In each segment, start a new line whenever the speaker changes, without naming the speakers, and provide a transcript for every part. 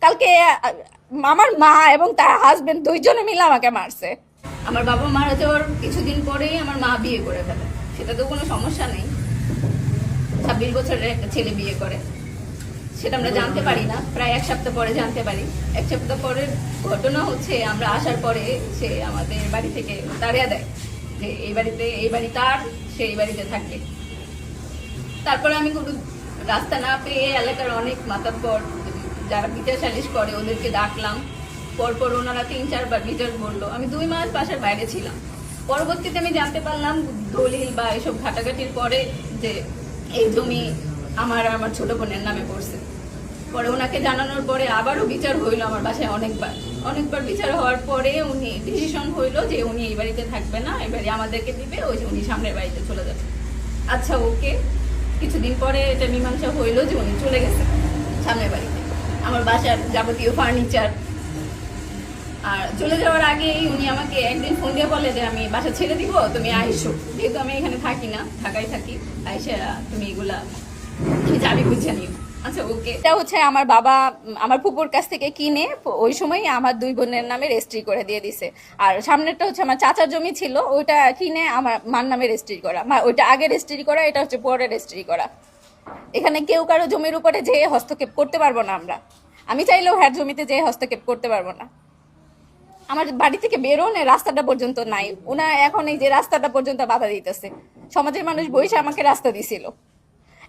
কালকে আমার মা এবং তার হাজবেন্ড দুইজনে মিলে আমাকে মারছে। আমার বাবা মারা যাওয়ার কিছুদিন পরেই আমার মা বিয়ে করে ফেলে, সেটা তো কোনো সমস্যা নেই। 26 বছরের একটা ছেলে বিয়ে করে, সেটা আমরা জানতে পারি না, প্রায় 1 সপ্তাহ পরে জানতে পারি। 1 সপ্তাহ পরের ঘটনা হচ্ছে আমরা আসার পরে সে আমাদের বাড়ি থেকে তাড়িয়ে দেয় যে এই বাড়ি তার, সে এই বাড়িতে থাকে। তারপরে আমি কোনো রাস্তা না পেয়ে এলাকার অনেক মাতাব্বর যারা বিচার সালিশ করে ওদেরকে ডাকলাম। পরপর ওনারা 3-4 বার বিচার বললো। আমি 2 মাস বাসার বাইরে ছিলাম। পরবর্তীতে আমি জানতে পারলাম দলিল বা এসব ঘাটাঘাটির পরে যে এই জমি আমার ছোট বোনের নামে পড়ছে। পরে ওনাকে জানানোর পরে আবারও বিচার হইলো আমার বাসায় অনেকবার বিচার হওয়ার পরে উনি ডিসিশন হইলো যে উনি এই বাড়িতে থাকবে না, এই বাড়ি আমাদেরকে দিবে, ওই যে উনি সামনের বাড়িতে চলে যাবে। আচ্ছা ওকে, কিছুদিন পরে এটা মীমাংসা হইলো যে উনি চলে গেছে সামনের বাড়িতে। আমার বাসার যাবতীয় ফার্নিচার, আর চলে যাওয়ার আগেই উনি আমাকে একদিন ফোন দিয়ে বলে যে আমি বাসা ছেড়ে দিব, তুমি আইসো, যেহেতু আমি এখানে থাকি না, ঢাকায় থাকি, আইসা তুমি এগুলা তুমি চাবি বুঝে নিও। আচ্ছা ওকে। এটা হচ্ছে আমার বাবা আমার ফুপুর কাছ থেকে কিনে ওই সময় আমার 2 বোনের নামে রেজিস্ট্রি করে দিয়ে দিছে। আর সামনেরটা হচ্ছে আমার চাচার জমি ছিল, ওইটা কিনে আমার মার নামে রেজিস্ট্রি করা, ওইটা আগে রেজিস্ট্রি করা, এটা হচ্ছে পরে রেজিস্ট্রি করা। এখানে কেউ কারো জমির উপরে যেয়ে হস্তক্ষেপ করতে পারবো না আমরা। আমি চাইলেও হ্যার জমিতে যেয়ে হস্তক্ষেপ করতে পারবো না। আমার বাড়ি থেকে বেরোনে রাস্তাটা পর্যন্ত নাই, ওনা এখন এই যে রাস্তাটা পর্যন্ত বাধা দিতেছে। সমাজের মানুষ বসে আমাকে রাস্তা দিছিল,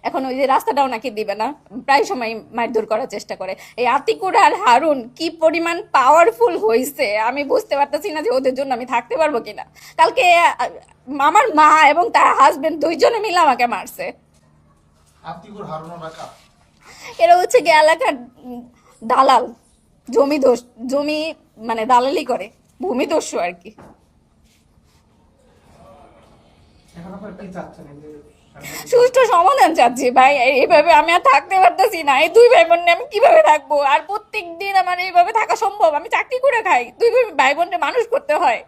এখন ওই যে রাস্তাটাও নাকি দিবে না, প্রায় সময় মারধর করার চেষ্টা করে। এই আতিকুর আর হারুন কি পরিমাণ পাওয়ারফুল হয়েছে আমি বুঝতে পারতেছি না যে ওদের জন্য আমি থাকতে পারবো কিনা। কালকে আমার মা এবং তার হাজবেন্ড দুইজনে মিলে আমাকে মারছে।
আতিকুর হারুন রাখা
এরা হচ্ছে কি এলাকার দালাল, জমি মানে দালালি করে, ভূমিদস্যু আর কি।
এখন আপনারা কি চাচ্ছেন?
সুষ্ঠু সমাধান চাচ্ছি ভাই, এইভাবে আমি আর থাকতে পারতেছি না। এই 2 ভাই বোন নিয়ে আমি কিভাবে থাকবো? আর প্রত্যেক দিন আমার এইভাবে থাকা সম্ভব? আমি চাকরি করে খাই, 2 ভাই বোনকে মানুষ করতে হয়।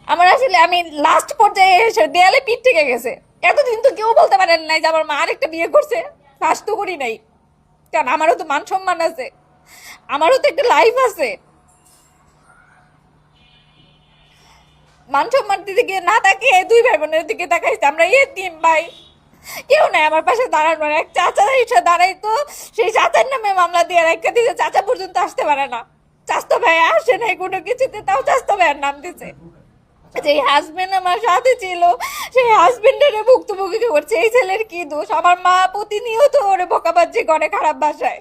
আমার আসলে আমি লাস্ট পর্যায়ে এসে দেয়ালে পিঠ থেকে গেছে। এতদিন তো কেউ বলতে পারেন নাই যে আমার মা আরেকটা বিয়ে করছে, কাজ তো করি নাই, কারণ আমারও তো মান সম্মান আছে, আমারও তো একটা লাইফ আছে। মান সম্মান দিকে না তাকে 2 ভাই বোনের দিকে তাকাইছে। আমরা এতিম ভাই, কেউ নাই আমার পাশে দাঁড়ানো। এক চাচা এসে দাঁড়াইতো, সেই চাচার নামে মামলা দিয়ে রেখে দিয়েছে, চাচা পর্যন্ত আসতে পারে না। চাচতো ভাই আসে নাই কোনো কিছুতে, তাও চাচতো ভাইয়ের নাম দিছে। যে হাজবেন্ড আমার সাথে ছিল সেই হাজবেন্ডের ভুক্তভোগী করছে। এই ছেলের কি দোষ? আমার মা প্রতিনিয়ত ওরে বকাবাজি করে খারাপ ভাষায়।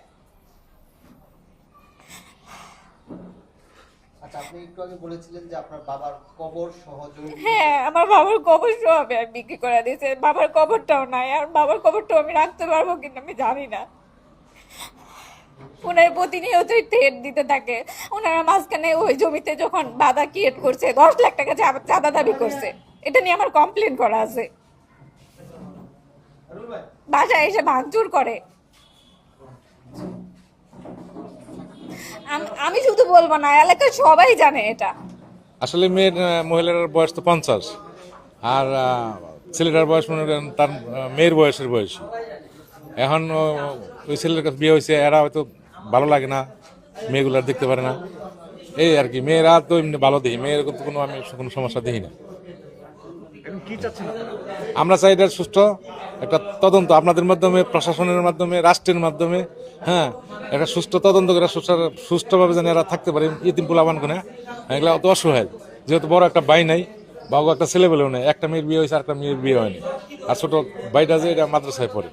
আচ্ছা, আপনি একটু আগে বলেছিলেন যে আপনার বাবার কবর সহ জমি।
হ্যাঁ, আমার বাবার কবর সহ আমি বিক্রি করে দিয়েছে। বাবার কবরটাও নাই, আর বাবার কবরটাও আমি রাখতে পারবো কিনা আমি জানি না। ওনার প্রতিনিয়তই থ্রেট দিতে থাকে। ওনারা মাঝখানে ওই জমিতে যখন বাধা ক্রিয়েট করছে, 10 লাখ টাকা চাঁদা দাবি করছে, এটা নিয়ে আমার কমপ্লেন করা আছে। বাসায় এসে ভাঙচুর করে। আমি শুধু বলবো না, এলাকার সবাই জানে এটা।
আসলে মহিলার বয়স তো 50, আর ছেলেটার বয়স মনে করেন তার মেয়ের বয়সের বয়স। এখন ওই ছেলের কাছে বিয়ে হয়েছে, এরা হয়তো ভালো লাগে না, মেয়েগুলার দেখতে পারে না, এই আর কি। মেয়েরা তো এমনি ভালো দেখি, মেয়ের কোনো আমি কোনো সমস্যা দেখি না। আমরা চাই এটা সুষ্ঠু একটা তদন্ত আপনাদের মাধ্যমে, প্রশাসনের মাধ্যমে, রাষ্ট্রের মাধ্যমে, হ্যাঁ, একটা সুষ্ঠু তদন্ত করে সুষ্ঠুভাবে যেন এরা থাকতে পারে। ইতিম পোলাপান কোনে এগুলো অত অসহায়, যেহেতু বড় একটা ভাই নাই, বাবু একটা ছেলে বলেও নেই, একটা মেয়ের বিয়ে হয়েছে, একটা মেয়ের বিয়ে হয়নি, আর ছোট ভাইটা যে এটা মাদ্রাসায় পড়ে।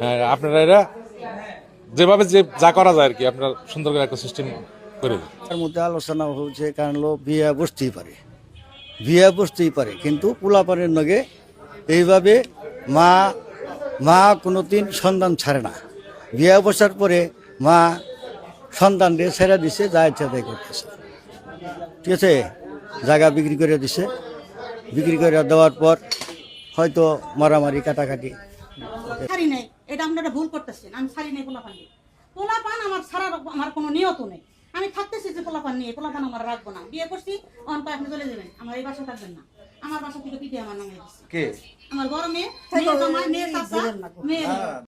হ্যাঁ, আপনারা এরা যেভাবে যে যা করা যায় আর কি, আপনারা সুন্দর করে একটা সিস্টেম করে দিন।
তার মধ্যে আলোচনা হচ্ছে, কারণ বিয়ে বসতেই পারে, কিন্তু পোলাপানের নগে এইভাবে মা কোনোদিন সন্তান ছাড়ে না। বিয়ে বসার পরে মা সন্তানকে ছেড়ে দিছে, যা ইচ্ছা তাই করতেছে, ঠিক আছে। জায়গা বিক্রি করে দিছে, বিক্রি করে দেওয়ার পর হয়তো মারামারি কাটাকাটি।
ছাড়ি নেই, এটা আপনারা ভুল করতেছেন। আমি ছাড়ি নেই পোলাপান আমার ছাড়ার আমার কোনো নিয়ত নেই। আমি থাকতেছি যে পোলাপান আমার রাখবো না। বিয়ে করছি, অনকা আপনি চলে যাবেন, আমার এই বাসা থাকবেন না। আমার বাসা থেকে পিঠে আমার নামে আমার বড় মেয়ে, মেয়ে চাচা, মেয়ে